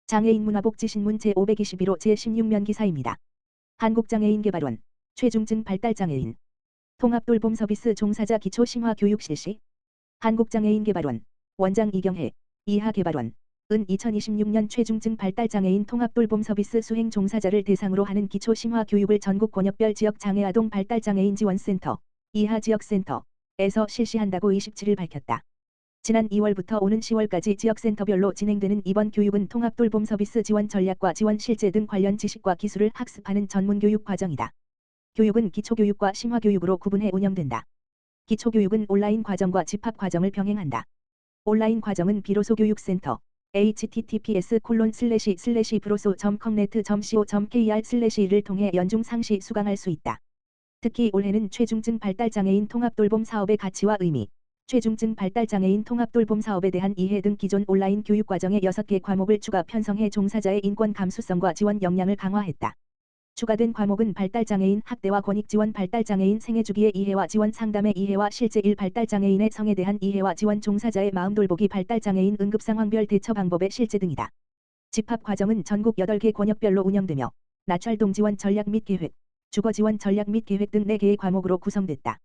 장애인 문화복지신문 제521호 제16면 기사입니다. 한국장애인개발원 최중증 발달장애인 통합돌봄 서비스 종사자 기초 심화 교육 실시. 한국장애인개발원 원장 이경혜 이하개발원 은 2026년 최중증 발달장애인 통합돌봄 서비스 수행 종사자를 대상으로 하는 기초 심화 교육을 전국 권역별 지역 장애아동 발달장애인 지원센터 이하지역센터에서 실시한다고 27일 밝혔다. 지난 2월부터 오는 10월까지 지역센터별로 진행되는 이번 교육은 통합돌봄 서비스 지원 전략과 지원 실제 등 관련 지식과 기술을 학습하는 전문교육 과정이다. 교육은 기초교육과 심화교육으로 구분해 운영된다. 기초교육은 온라인 과정과 집합 과정을 병행한다. 온라인 과정은 비로소 교육센터 https://broso.comnet.co.kr/를 통해 연중 상시 수강할 수 있다. 특히 올해는 최중증 발달장애인 통합돌봄 사업의 가치와 의미, 최중증 발달장애인 통합돌봄 사업에 대한 이해 등 기존 온라인 교육과정의 6개 과목을 추가 편성해 종사자의 인권 감수성과 지원 역량을 강화했다. 추가된 과목은 발달장애인 학대와 권익지원, 발달장애인 생애주기의 이해와 지원, 상담의 이해와 실제 발달장애인의 성에 대한 이해와 지원, 종사자의 마음 돌보기, 발달장애인 응급상황별 대처 방법의 실제 등이다. 집합 과정은 전국 8개 권역별로 운영되며 나철동 지원 전략 및 계획, 주거 지원 전략 및 계획 등 4개의 과목으로 구성됐다.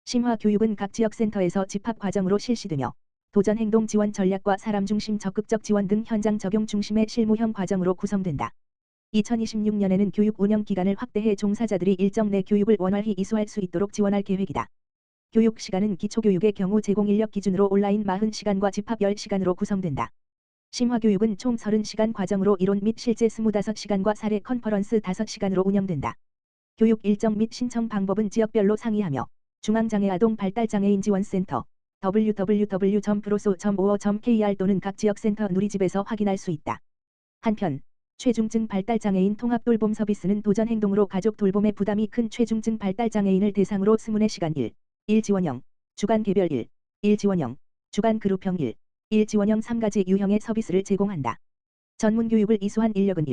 심화 교육은 각 지역센터에서 집합 과정으로 실시되며 도전 행동 지원 전략과 사람 중심 적극적 지원 등 현장 적용 중심의 실무형 과정으로 구성된다. 2026년에는 교육 운영 기간을 확대해 종사자들이 일정 내 교육을 원활히 이수할 수 있도록 지원할 계획이다. 교육 시간은 기초교육의 경우 제공 인력 기준으로 온라인 40시간과 집합 10시간으로 구성된다. 심화 교육은 총 30시간 과정으로 이론 및 실제 25시간과 사례 컨퍼런스 5시간으로 운영된다. 교육 일정 및 신청 방법은 지역별로 상의하며 중앙장애아동 발달장애인 지원센터 www.broso.or.kr 또는 각 지역센터 누리집에서 확인할 수 있다. 한편 최중증 발달장애인 통합돌봄 서비스는 도전 행동으로 가족 돌봄의 부담이 큰 최중증 발달장애인을 대상으로 20시간 1 지원형, 주간 개별 1 지원형, 주간 그룹형 1 지원형 3가지 유형의 서비스를 제공한다. 전문 교육을 이수한 인력은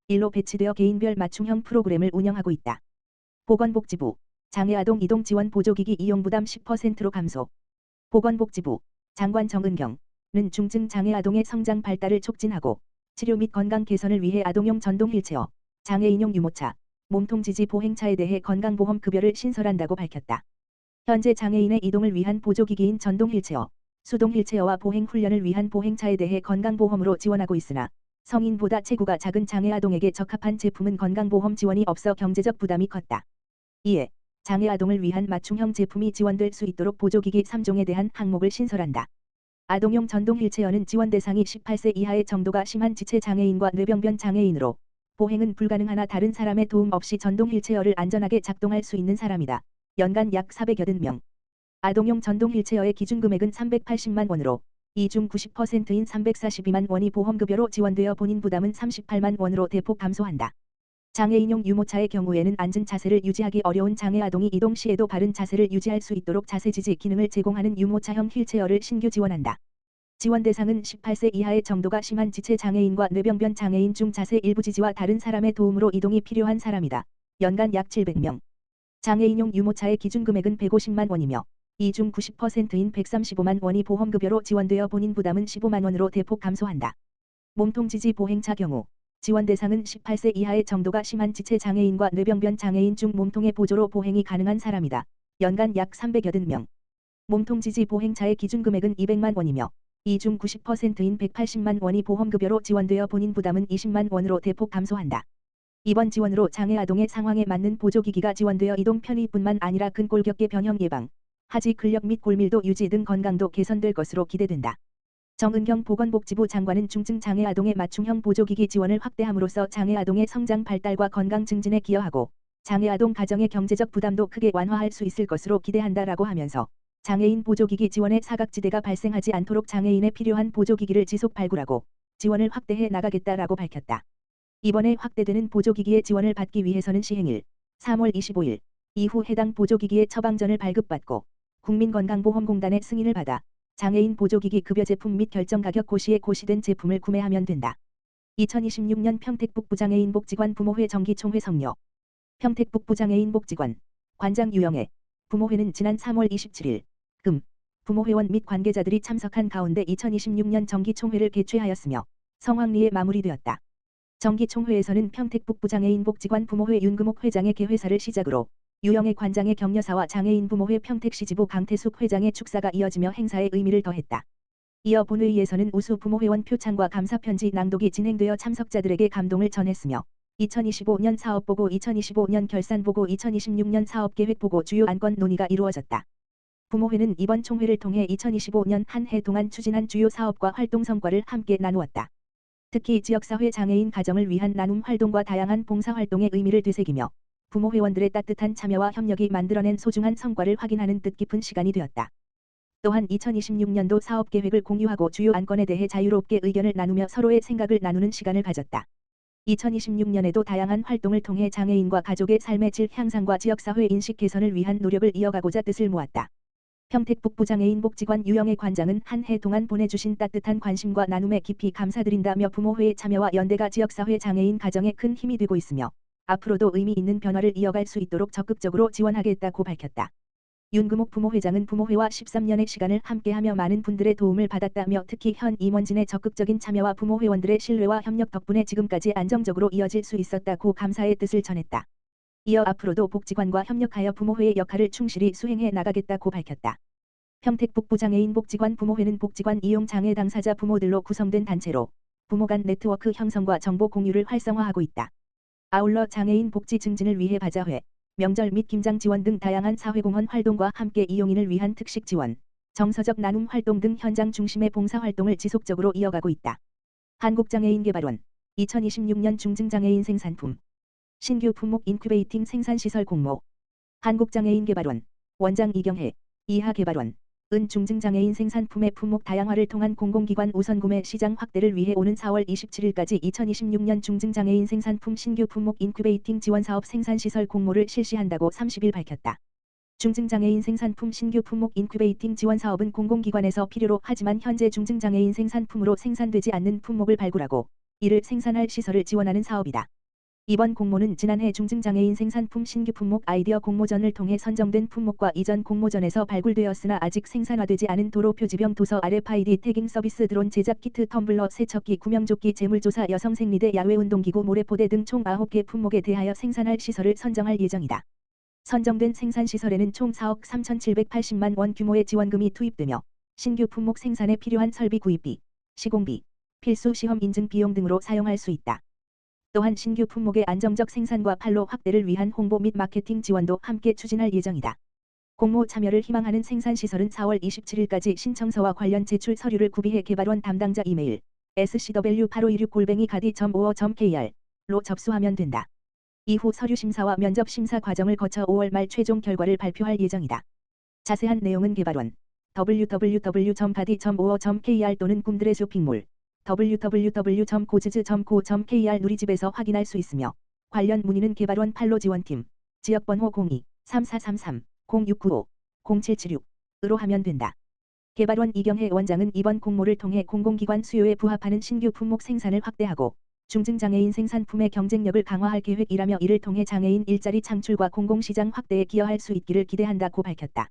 1로 배치되어 개인별 맞춤형 프로그램을 운영하고 있다. 보건복지부 장애아동 이동 지원 보조기기 이용 부담 10%로 감소. 보건복지부 장관 정은경은 중증 장애아동의 성장 발달을 촉진하고 치료 및 건강 개선을 위해 아동용 전동 휠체어, 장애인용 유모차, 몸통 지지 보행차에 대해 건강보험 급여를 신설한다고 밝혔다. 현재 장애인의 이동을 위한 보조기기인 전동 휠체어, 수동 휠체어와 보행 훈련을 위한 보행차에 대해 건강보험으로 지원하고 있으나 성인보다 체구가 작은 장애아동에게 적합한 제품은 건강보험 지원이 없어 경제적 부담이 컸다. 이에 장애아동을 위한 맞춤형 제품이 지원될 수 있도록 보조기기 3종에 대한 항목을 신설한다. 아동용 전동 휠체어는 지원 대상이 18세 이하의 정도가 심한 지체 장애인과 뇌병변 장애인으로 보행은 불가능하나 다른 사람의 도움 없이 전동 휠체어를 안전하게 작동할 수 있는 사람이다. 연간 약 480명. 아동용 전동 휠체어의 기준 금액은 380만 원으로 이 중 90%인 342만 원이 보험급여로 지원되어 본인 부담은 38만 원으로 대폭 감소한다. 장애인용 유모차의 경우에는 앉은 자세를 유지하기 어려운 장애아동이 이동 시에도 바른 자세를 유지할 수 있도록 자세지지 기능을 제공하는 유모차형 휠체어를 신규 지원한다. 지원 대상은 18세 이하의 정도가 심한 지체 장애인과 뇌병변 장애인 중 자세 일부 지지와 다른 사람의 도움으로 이동이 필요한 사람이다. 연간 약 700명. 장애인용 유모차의 기준 금액은 150만 원이며 이 중 90%인 135만 원이 보험급여로 지원되어 본인 부담은 15만 원으로 대폭 감소한다. 몸통 지지 보행차 경우 지원 대상은 18세 이하의 정도가 심한 지체 장애인과 뇌병변 장애인 중 몸통의 보조로 보행이 가능한 사람이다. 연간 약 380명. 몸통 지지 보행차의 기준 금액은 200만 원이며 이 중 90%인 180만 원이 보험급여로 지원되어 본인 부담은 20만 원으로 대폭 감소한다. 이번 지원으로 장애아동의 상황에 맞는 보조기기가 지원되어 이동 편의뿐만 아니라 근골격계 변형 예방, 하지 근력 및 골밀도 유지 등 건강도 개선될 것으로 기대된다. 정은경 보건복지부 장관은 중증 장애아동의 맞춤형 보조기기 지원을 확대함으로써 장애아동의 성장 발달과 건강 증진에 기여하고 장애아동 가정의 경제적 부담도 크게 완화할 수 있을 것으로 기대한다라고 하면서 장애인 보조기기 지원의 사각지대가 발생하지 않도록 장애인에 필요한 보조기기를 지속 발굴하고 지원을 확대해 나가겠다라고 밝혔다. 이번에 확대되는 보조기기의 지원을 받기 위해서는 시행일 3월 25일 이후 해당 보조기기의 처방전을 발급받고 국민건강보험공단의 승인을 받아 장애인 보조기기 급여 제품 및 결정 가격 고시에 고시된 제품을 구매하면 된다. 2026년 평택북부장애인 복지관 부모회 정기총회 성료. 평택북부장애인 복지관 관장 유영애 부모회는 지난 3월 27일 금 부모회원 및 관계자들이 참석한 가운데 2026년 정기총회를 개최하였으며 성황리에 마무리되었다. 정기총회에서는 평택북부 장애인 복지관 부모회 윤금옥 회장의 개회사를 시작으로 유영애 관장의 격려사와 장애인 부모회 평택시 지부 강태숙 회장의 축사가 이어지며 행사의 의미를 더했다. 이어 본회의에서는 우수 부모회원 표창과 감사편지 낭독이 진행되어 참석자들에게 감동을 전했으며 2025년 사업보고, 2025년 결산보고, 2026년 사업계획보고 주요 안건 논의가 이루어졌다. 부모회는 이번 총회를 통해 2025년 한 해 동안 추진한 주요 사업과 활동 성과를 함께 나누었다. 특히 지역사회 장애인 가정을 위한 나눔 활동과 다양한 봉사활동의 의미를 되새기며 부모회원들의 따뜻한 참여와 협력이 만들어낸 소중한 성과를 확인하는 뜻깊은 시간이 되었다. 또한 2026년도 사업계획을 공유하고 주요 안건에 대해 자유롭게 의견을 나누며 서로의 생각을 나누는 시간을 가졌다. 2026년에도 다양한 활동을 통해 장애인과 가족의 삶의 질 향상과 지역사회 인식 개선을 위한 노력을 이어가고자 뜻을 모았다. 평택북부 장애인 복지관 유영애 관장은 한 해 동안 보내주신 따뜻한 관심과 나눔에 깊이 감사드린다며 부모회의 참여와 연대가 지역사회 장애인 가정에 큰 힘이 되고 있으며 앞으로도 의미 있는 변화를 이어갈 수 있도록 적극적으로 지원하겠다고 밝혔다. 윤금옥 부모회장은 부모회와 13년의 시간을 함께하며 많은 분들의 도움을 받았다며 특히 현 임원진의 적극적인 참여와 부모회원들의 신뢰와 협력 덕분에 지금까지 안정적으로 이어질 수 있었다고 감사의 뜻을 전했다. 이어 앞으로도 복지관과 협력하여 부모회의 역할을 충실히 수행해 나가겠다고 밝혔다. 평택북부 장애인 복지관 부모회는 복지관 이용 장애 당사자 부모들로 구성된 단체로 부모 간 네트워크 형성과 정보 공유를 활성화하고 있다. 아울러 장애인 복지 증진을 위해 바자회, 명절 및 김장 지원 등 다양한 사회공헌 활동과 함께 이용인을 위한 특식 지원, 정서적 나눔 활동 등 현장 중심의 봉사활동을 지속적으로 이어가고 있다. 한국장애인개발원 2026년 중증장애인 생산품 신규 품목 인큐베이팅 생산시설 공모 한국장애인개발원 원장 이경혜 이하개발원 은 중증장애인 생산품의 품목 다양화를 통한 공공기관 우선구매 시장 확대를 위해 오는 4월 27일까지 2026년 중증장애인 생산품 신규 품목 인큐베이팅 지원사업 생산시설 공모를 실시한다고 30일 밝혔다. 중증장애인 생산품 신규 품목 인큐베이팅 지원사업은 공공기관에서 필요로 하지만 현재 중증장애인 생산품으로 생산되지 않는 품목을 발굴하고 이를 생산할 시설을 지원하는 사업이다. 이번 공모는 지난해 중증장애인 생산품 신규 품목 아이디어 공모전을 통해 선정된 품목과 이전 공모전에서 발굴되었으나 아직 생산화되지 않은 도로 표지병 도서 RFID 태깅 서비스 드론 제작 키트 텀블러 세척기 구명조끼 재물조사 여성생리대 야외운동기구 모래포대 등 총 9개 품목에 대하여 생산할 시설을 선정할 예정이다. 선정된 생산시설에는 총 4억 3,780만 원 규모의 지원금이 투입되며 신규 품목 생산에 필요한 설비 구입비, 시공비, 필수 시험 인증 비용 등으로 사용할 수 있다. 또한 신규 품목의 안정적 생산과 판로 확대를 위한 홍보 및 마케팅 지원도 함께 추진할 예정이다. 공모 참여를 희망하는 생산시설은 4월 27일까지 신청서와 관련 제출 서류를 구비해 개발원 담당자 이메일 scw8516-gadi.go.kr로 접수하면 된다. 이후 서류 심사와 면접 심사 과정을 거쳐 5월 말 최종 결과를 발표할 예정이다. 자세한 내용은 개발원 www.gadi.go.kr 또는 꿈들의 쇼핑몰 www.고즈즈.co.kr 누리집에서 확인할 수 있으며 관련 문의는 개발원 판로 지원팀 지역번호 02-3433-0695-0776으로 하면 된다. 개발원 이경혜 원장은 이번 공모를 통해 공공기관 수요에 부합하는 신규 품목 생산을 확대하고 중증장애인 생산품의 경쟁력을 강화할 계획이라며 이를 통해 장애인 일자리 창출과 공공시장 확대에 기여할 수 있기를 기대한다고 밝혔다.